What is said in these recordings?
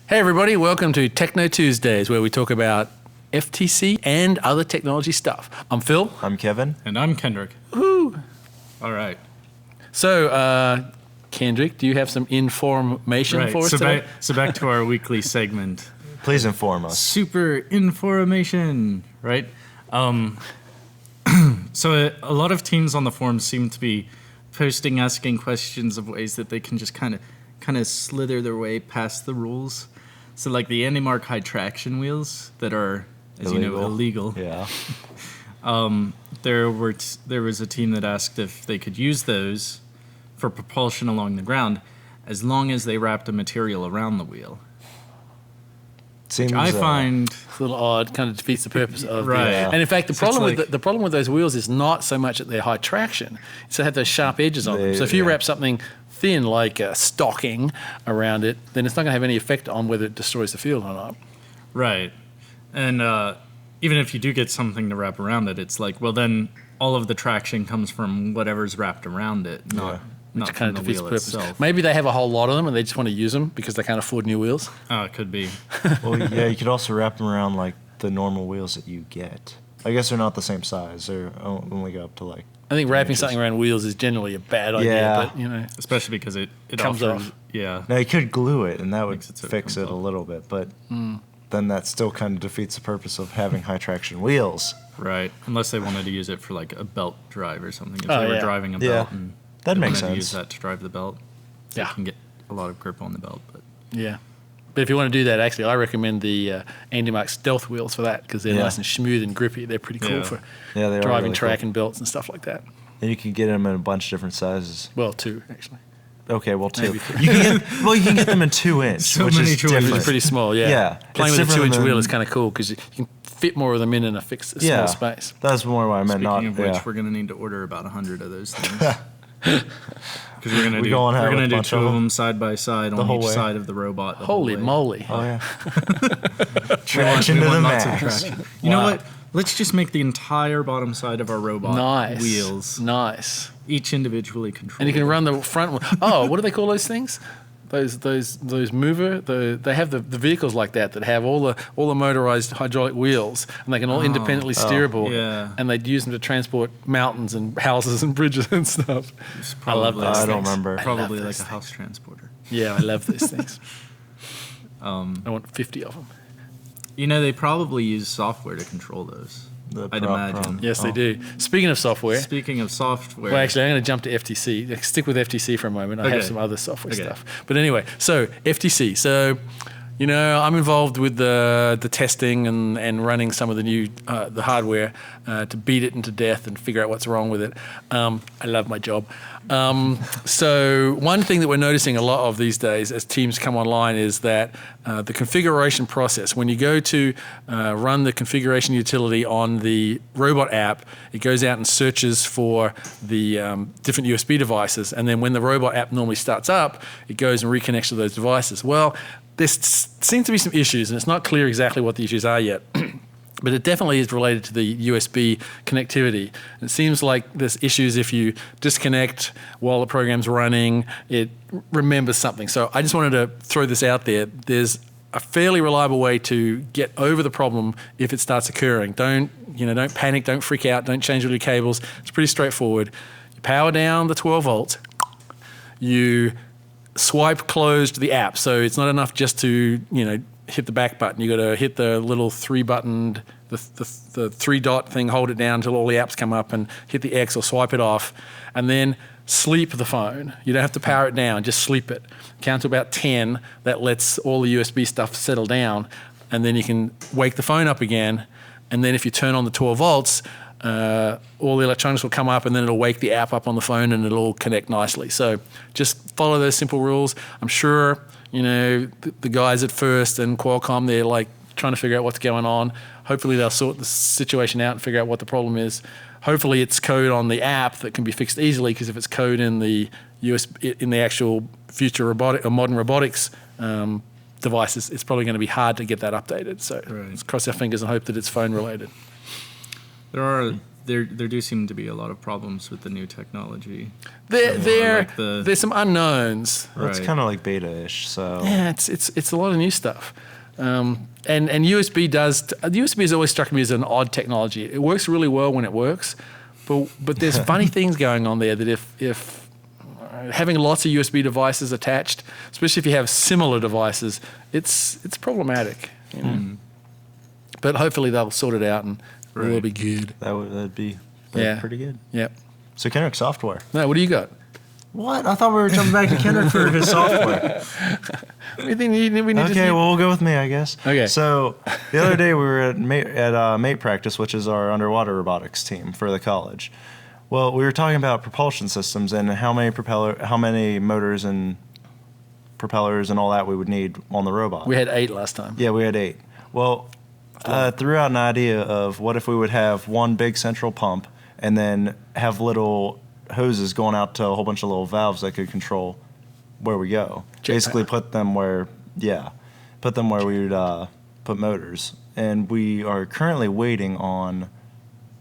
Hey everybody, welcome to TechKnow Tuesdays, where we talk about FTC and other technology stuff. I'm Phil. I'm Kevin. And I'm Kendrick. Woo! All right. So, Kendrick, do you have some information for us today? So back to our weekly segment. Please inform us. Super information, right? So a lot of teams on the forums seem to be posting, asking questions of ways that they can just kind of slither their way past the rules. So like the Anti-Mark high traction wheels that are, as you know, illegal. Yeah. There was a team that asked if they could use those for propulsion along the ground as long as they wrapped a material around the wheel. Seems, Which I find It's a little odd, kind of defeats the purpose of Right. And in fact, the So problem it's the problem with those wheels is not so much that they're high traction; it's they have those sharp edges on them. So if you wrap something thin like stocking around it, then it's not going to have any effect on whether it destroys the field or not. right, and even if you do get something to wrap around it, it's like, well, then all of the traction comes from whatever's wrapped around it, not Which from kind the of defeats wheel the purpose. itself. Maybe they have a whole lot of them and they just want to use them because they can't afford new wheels. Oh, it could be. Well, yeah, you could also wrap them around like the normal wheels that you get. I guess they're not the same size. They're only go up to like. I think wrapping inches. something around wheels is generally a bad idea, Yeah. but you know. Especially because it Comes offers, off. Yeah. Now you could glue it, and that would Makes it so it fix comes it a off. little bit, but then that still kind of defeats the purpose of having high traction wheels. Right. Unless they wanted to use it for like a belt drive or something. If Oh, they were yeah. driving a Yeah. belt and That they makes wanted to use sense. that to drive the belt. So Yeah. you can get a lot of grip on the belt. But Yeah. But if you want to do that, actually, I recommend the Anti-Mark stealth wheels for that because they're Yeah. nice and smooth and grippy. They're pretty cool Yeah. for Yeah, they are driving really track cool. and belts and stuff like that. And you can get them in a bunch of different sizes. Well, two, actually. Okay, well, two. Maybe. You can get them in 2-inch, So which many is 2-inch. different. It's pretty small, yeah. Yeah, Playing it's with a different 2-inch wheel than- is kind of cool because you can fit more of them in a fixed Yeah, small space. that's more what I meant. speaking Not of which, yeah. we're going to need to order about 100 of those things. Because we're going We going out with a to do bunch two of of them? them side by side on whole each way? side of the robot. The whole Holy way. moly. Oh yeah. We Traction to want the lots of max. traction. You know what? Let's just make the entire bottom side of our robot Nice. wheels, Nice. each individually controlled. And you can run the front one. Oh, what do they call those things? Those mover. They have the vehicles like that have all the motorized hydraulic wheels, and they can all independently steerable. yeah. And they'd use them to transport mountains and houses and bridges and stuff. I love probably- those I things. don't remember. Probably love like those a house transporter. Yeah, I love those things. I want 50 of them. You know, they probably use software to control those. The I'd prop imagine. from- Yes, they Oh. do. Speaking of software, Speaking of software, well, actually, I'm going to jump to FTC. Stick with FTC for a moment. I have Okay. some other software Okay. stuff. But anyway, so FTC. So, you know, I'm involved with the testing and running some of the new the hardware to beat it into death and figure out what's wrong with it. I love my job. So one thing that we're noticing a lot of these days as teams come online is that the configuration process, when you go to run the configuration utility on the robot app, it goes out and searches for the different USB devices. And then when the robot app normally starts up, it goes and reconnects to those devices. Well, there seems to be some issues, and it's not clear exactly what the issues are yet. But it definitely is related to the USB connectivity. It seems like there's issues if you disconnect while the program's running, it remembers something. So I just wanted to throw this out there. There's a fairly reliable way to get over the problem if it starts occurring. Don't panic, don't freak out, don't change all your cables. It's pretty straightforward. You power down the 12 volts, you swipe closed the app. So it's not enough just to, hit the back button. You got to hit the little the 3-dot thing, hold it down until all the apps come up, and hit the X or swipe it off, and then sleep the phone. You don't have to power it down, just sleep it. Count to about 10. That lets all the USB stuff settle down, and then you can wake the phone up again. And then if you turn on the 12 volts, all the electronics will come up, and then it'll wake the app up on the phone, and it'll all connect nicely. So just follow those simple rules. I'm sure the guys at First and Qualcomm, they're like trying to figure out what's going on. Hopefully they'll sort the situation out and figure out what the problem is. Hopefully it's code on the app that can be fixed easily, because if it's code in the in the actual future robotic or modern robotics devices, it's probably going to be hard to get that updated. So Right. let's cross our fingers and hope that it's phone related. there are there do seem to be a lot of problems with the new technology. There's some unknowns. Well, it's Right. kind of like beta-ish, so Yeah, it's a lot of new stuff. And USB USB has always struck me as an odd technology. It works really well when it works, but there's funny things going on there that if having lots of USB devices attached, especially if you have similar devices, it's problematic. You know? But hopefully they'll sort it out and it'll Right. be good. that'd be Yeah. pretty good. Yep. So Kendrick software. No, what do you got? What? I thought we were jumping back to Kendrick for his software. We need Okay, well, we'll go with me, I guess. Okay. So the other day we were at mate practice, which is our underwater robotics team for the college. Well, we were talking about propulsion systems and how many motors and propellers and all that we would need on the robot. We had 8 last time. Yeah, we had 8. Well, threw out an idea of what if we would have one big central pump and then have little hoses going out to a whole bunch of little valves that could control where we go. Jet Basically, power. put them where we would put motors. And we are currently waiting on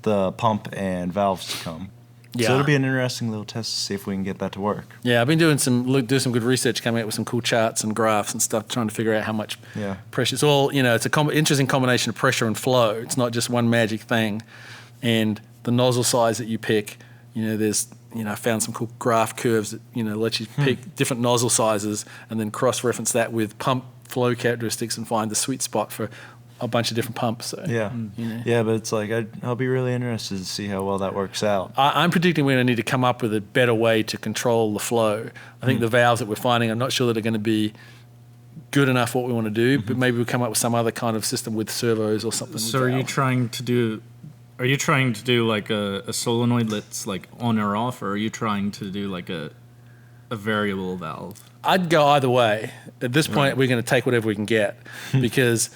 the pump and valves to come. Yeah. So it'll be an interesting little test to see if we can get that to work. Yeah, I've been doing some good research, coming up with some cool charts and graphs and stuff, trying to figure out how much Yeah. pressure. It's all, it's a interesting combination of pressure and flow. It's not just one magic thing. And the nozzle size that you pick, there's, I found some cool graph curves that, let you pick different nozzle sizes and then cross-reference that with pump flow characteristics and find the sweet spot for a bunch of different pumps. So, Yeah. Yeah, but it's like, I'll be really interested to see how well that works out. I'm predicting we're going to need to come up with a better way to control the flow. I think the valves that we're finding, I'm not sure that are going to be good enough for what we want to do, but maybe we'll come up with some other kind of system with servos or something. So with are you valves. trying to do like a solenoid that's like on or off, or are you trying to do like a variable valve? I'd go either way. At this point, we're going to take whatever we can get because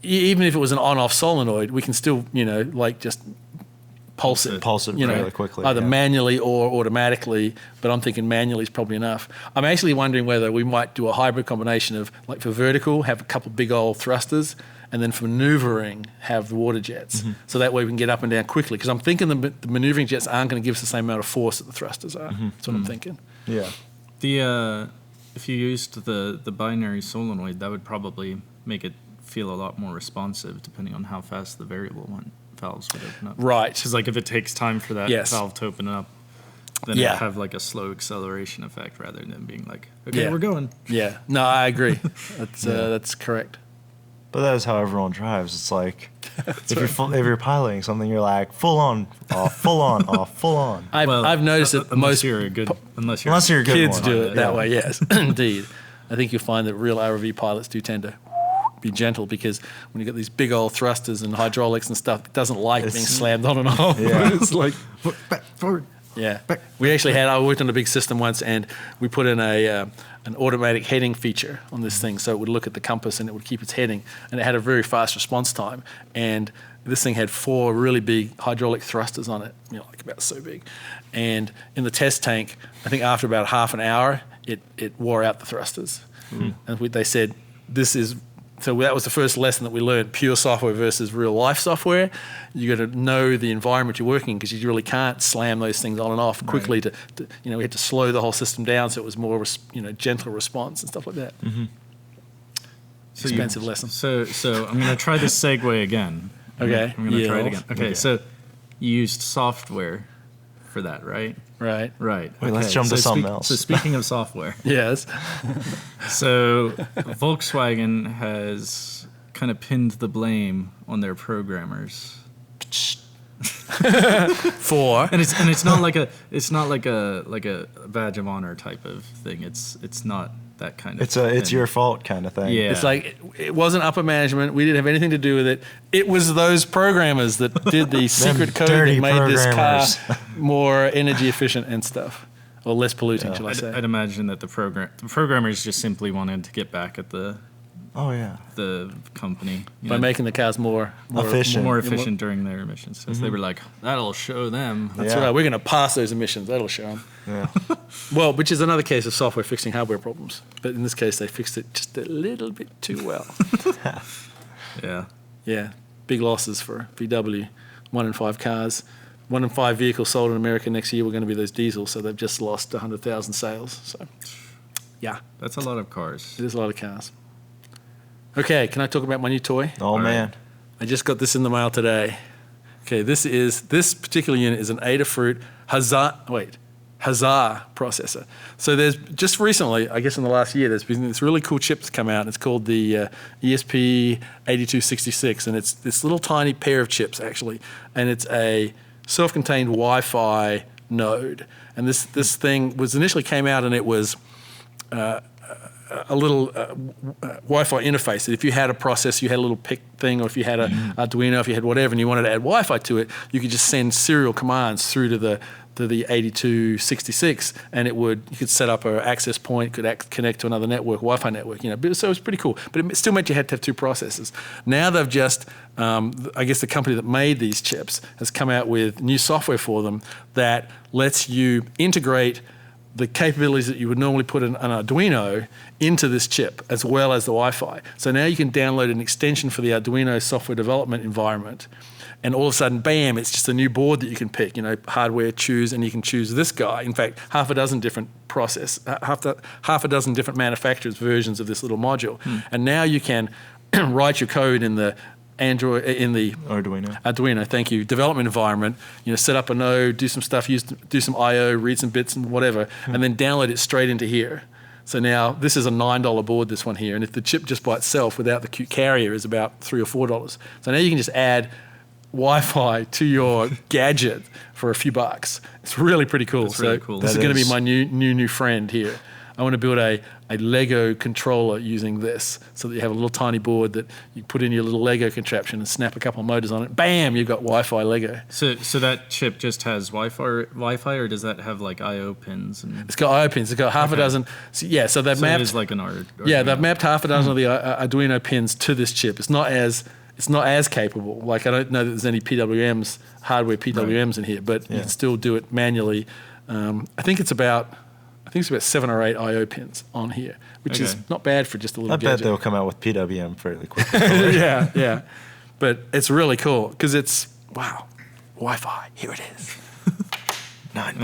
even if it was an on-off solenoid, we can still, just pulse it. Pulse it fairly quickly. Either yeah. manually or automatically, but I'm thinking manually is probably enough. I'm actually wondering whether we might do a hybrid combination of, like for vertical, have a couple big old thrusters, and then for maneuvering, have the water jets. So that way we can get up and down quickly. Because I'm thinking the maneuvering jets aren't going to give us the same amount of force that the thrusters are. That's what I'm thinking. Yeah. If you used the binary solenoid, that would probably make it feel a lot more responsive, depending on how fast the variable valves would open up. Right. Because like if it takes time for that Yes. valve to open up, then Yeah. it'll have like a slow acceleration effect rather than being like, okay, Yeah. we're going. Yeah. No, I agree. That's correct. But that is how everyone drives. It's like if you're piloting something, you're like full on, off, full on, off, full on. I've noticed that unless most you're a good, unless you're a good kids one. do it that Yeah. way. Yes, indeed. I think you'll find that real ROV pilots do tend to be gentle because when you get these big old thrusters and hydraulics and stuff, it doesn't like being slammed on and off. Yeah. It's like, back forward. yeah. We actually I worked on a big system once and we put in an automatic heading feature on this thing. So it would look at the compass and it would keep its heading. And it had a very fast response time. And this thing had 4 really big hydraulic thrusters on it, like about so big. And in the test tank, I think after about half an hour, it wore out the thrusters. And they said, so that was the first lesson that we learned, pure software versus real life software. You got to know the environment you're working in because you really can't slam those things on and off quickly we had to slow the whole system down so it was more, gentle response and stuff like that. So Expensive lesson. So I'm going to try this segue again. Okay. I'm going to try it Yeah. again. Okay, so you used software for that, right? Right. Right. Wait, let's okay. jump to So something else. So speaking of software, Yes. so Volkswagen has kind of pinned the blame on their programmers. For. And it's not like a badge of honor type of thing. It's not that kind of It's thing. your fault kind of thing. Yeah. It's like it wasn't upper management. We didn't have anything to do with it. It was those programmers that did the secret code that dirty made this car programmers. more energy efficient and stuff, or less polluting, shall I say? I'd imagine that the programmers just simply wanted to get back at the Oh yeah. company By making the cars more Efficient. more efficient during their emissions. So they were like, that'll show them. That's Yeah. right. We're going to pass those emissions. That'll show them. Yeah. Well, which is another case of software fixing hardware problems. But in this case, they fixed it just a little bit too well. Yeah. Yeah. big losses for VW. 1 in 5 cars, 1 in 5 vehicles sold in America next year were going to be those diesels. So they've just lost 100,000 sales. So, yeah, That's a lot of cars. it is a lot of cars. Okay, can I talk about my new toy? Oh, man. I just got this in the mail today. Okay, this particular unit is an Adafruit Huzzah processor. So there's just recently, I guess in the last year, there's been this really cool chip that's come out, and it's called the ESP8266, and it's this little tiny pair of chips actually, and it's a self-contained Wi-Fi node. And this thing was initially came out, and it was a little Wi-Fi interface. That if you had a processor, you had a little PIC thing, or if you had a Arduino, if you had whatever, and you wanted to add Wi-Fi to it, you could just send serial commands through to the 8266, and you could set up an access point, connect to another network, Wi-Fi network, so it was pretty cool. But it still meant you had to have 2 processors. Now they've just, I guess the company that made these chips has come out with new software for them that lets you integrate the capabilities that you would normally put in an Arduino into this chip, as well as the Wi-Fi. So now you can download an extension for the Arduino software development environment, and all of a sudden, bam, it's just a new board that you can pick, hardware, choose, and you can choose this guy. In fact, half a dozen different manufacturers' versions of this little module. And now you can write your code in the Arduino, thank you, development environment, set up a node, do some stuff, do some I/O, read some bits and whatever, and then download it straight into here. So now this is a $9 board, this one here, and if the chip just by itself without the carrier is about $3 or $4. So now you can just add Wi-Fi to your gadget for a few bucks. It's really pretty cool. That's really cool. This is going to be my new friend here. I want to build a Lego controller using this, so that you have a little tiny board that you put in your little Lego contraption and snap a couple of motors on it. Bam, you've got Wi-Fi Lego. So that chip just has Wi-Fi, or does that have like I/O pins? It's got I/O pins. It's got half a dozen. So they've mapped. It is like an Arduino. Yeah, they've mapped half a dozen of the Arduino pins to this chip. It's not as capable. Like, I don't know that there's any hardware PWMs in here, but you can still do it manually. I think it's about 7 or 8 I/O pins on here, which is not bad for just a little gadget. I bet they'll come out with PWM fairly quickly. Yeah. But it's really cool because it's, wow, Wi-Fi, here it is. $9.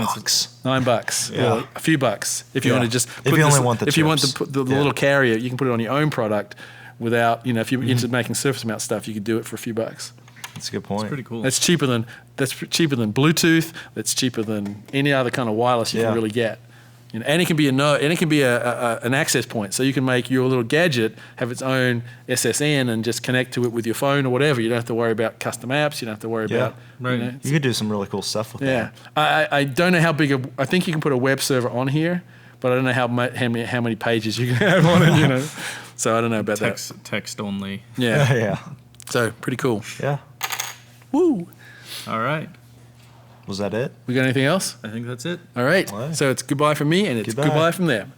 $9, Yeah. or a few bucks. If you want to just put if you only want the if you want chips. the little carrier, you can put it on your own product without, if you're into making surface mount stuff, you could do it for a few bucks. That's a good point. It's pretty cool. That's cheaper than Bluetooth. That's cheaper than any other kind of wireless you can really get. And it can be an access point, so you can make your little gadget have its own SSN and just connect to it with your phone or whatever. You don't have to worry about custom apps. You don't have to worry about. Right. You could do some really cool stuff with that. I don't know how big I think you can put a web server on here, but I don't know how many pages you can have on it. So I don't know about that. Text only. Yeah. Yeah. So pretty cool. Yeah. Woo. All right. Was that it? We got anything else? I think that's it. All right. All right. So it's goodbye from me, and it's Goodbye. goodbye from them.